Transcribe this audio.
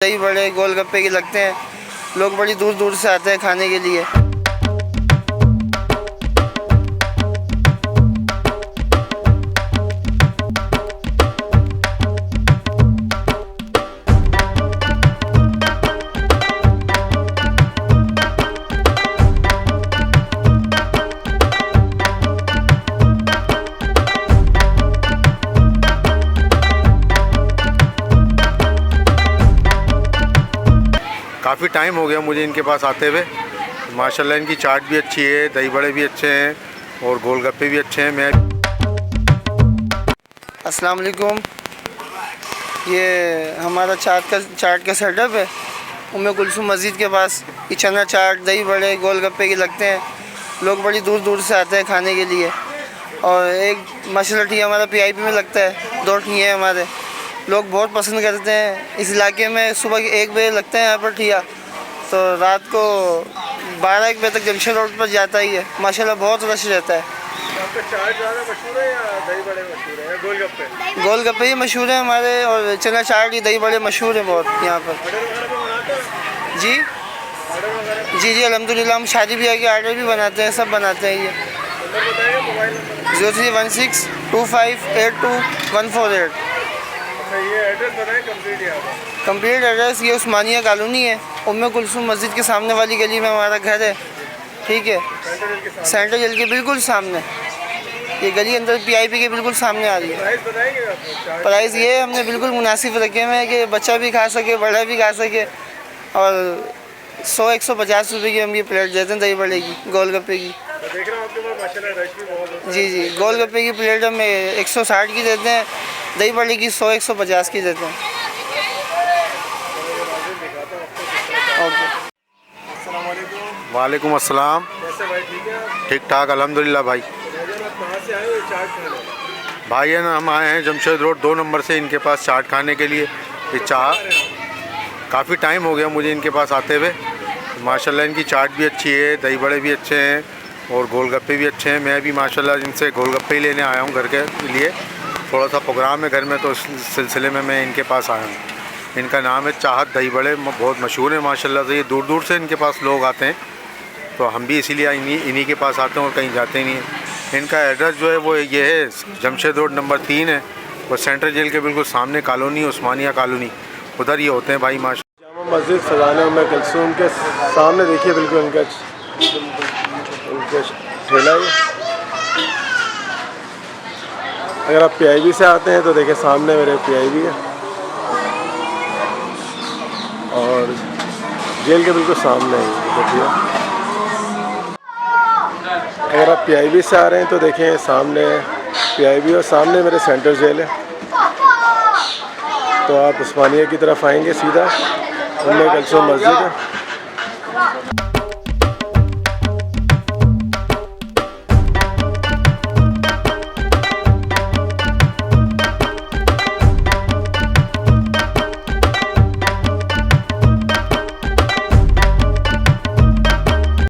दही बड़े गोलगप्पे के लगते हैं, लोग बड़ी दूर दूर से आते हैं खाने के लिए। काफ़ी टाइम हो गया मुझे इनके पास आते हुए। माशाल्लाह इनकी चाट भी अच्छी है, दही बड़े भी अच्छे हैं और गोलगप्पे भी अच्छे हैं। मैं अस्सलाम वालेकुम, ये हमारा चाट का सेटअप है उम्मे कुलसुम मस्जिद के पास। ये चना चाट दही बड़े गोलगप्पे के लगते हैं, लोग बड़ी दूर दूर से आते हैं खाने के लिए। और एक माशाल्लाह ठिया हमारा PIP में लगता है, 2 ठिए हमारे, लोग बहुत पसंद करते हैं। इस इलाके में सुबह 1 बजे लगते हैं यहाँ पर ठिया, तो रात को 12-1 बजे तक जंक्शन रोड पर जाता ही है। माशाल्लाह बहुत रश रहता है। आपका चाट ज़्यादा मशहूर है या दही बड़े मशहूर है या गोलगप्पे? गोलगप्पे ही मशहूर है हमारे, और चना चाट ही दही बड़े मशहूर है बहुत यहाँ पर। जी जी जी अल्हम्दुलिल्लाह, हम शादी ब्याह के आर्डर भी बनाते हैं, सब बनाते हैं। ये 0316258214 ये एड्रेस बताएं कंप्लीट एड्रेस। ये उस्मानिया कॉलोनी है, उम्मे कुलसुम मस्जिद के सामने वाली गली में हमारा घर है, ठीक है। सेंट्रल जेल के बिल्कुल सामने, ये गली अंदर PIP के बिल्कुल सामने आ रही है। प्राइस ये हमने बिल्कुल मुनासिब रखे हुए हैं कि बच्चा भी खा सके, बड़ा भी खा सके। और 100-150 रुपये की हम ये प्लेट देते हैं दही बड़े की, गोलगप्पे की। देख रहा हूं आपके पास माशाल्लाह रश भी बहुत है। जी जी, गोलगप्पे की प्लेट हम 160 की देते हैं, दही बड़े की 100-150 की देते हैं। ओके, अस्सलाम वालेकुम। वालेकुम अस्सलाम। कैसे भाई, ठीक है? ठीक ठाक अल्हम्दुलिल्लाह भाई। कहाँ से आए हो चाट खाने? भाई है ना, हम आए हैं जमशेद रोड 2 नंबर से इनके पास चाट खाने के लिए। ये चाट काफ़ी टाइम हो गया मुझे इनके पास आते हुए। माशाल्लाह इनकी चाट भी अच्छी है, दही बड़े भी अच्छे हैं और गोलगप्पे भी अच्छे हैं। मैं भी माशाल्लाह इनसे गोलगप्पे ही लेने आया हूँ घर के लिए। थोड़ा सा प्रोग्राम है घर में, तो इस सिलसिले में मैं इनके पास आया हूँ। इनका नाम है चाहत दही बड़े, बहुत मशहूर है माशाल्लाह से। ये दूर दूर से इनके पास लोग आते हैं, तो हम भी इसीलिए इन्हीं के पास आते हैं और कहीं जाते नहीं हैं। इनका एड्रेस जो है वो ये है, जमशेद रोड नंबर 3 है और सेंट्रल जेल के बिल्कुल सामने कॉलोनी, उस्मानिया कॉलोनी, उधर ये होते हैं भाई। जामा मस्जिद सजाने उम्मे कुलसुम के सामने देखिए, बिल्कुल इनका ठेला है। अगर आप PIB से आते हैं तो देखिए सामने मेरे PIB है, और जेल के बिल्कुल सामने है देखिए। अगर आप PIB से आ रहे हैं तो देखें सामने PIB और सामने मेरे सेंट्रल जेल है। तो आप उस्मानिया की तरफ आएंगे सीधा, उम्मे कुलसुम मस्जिद है।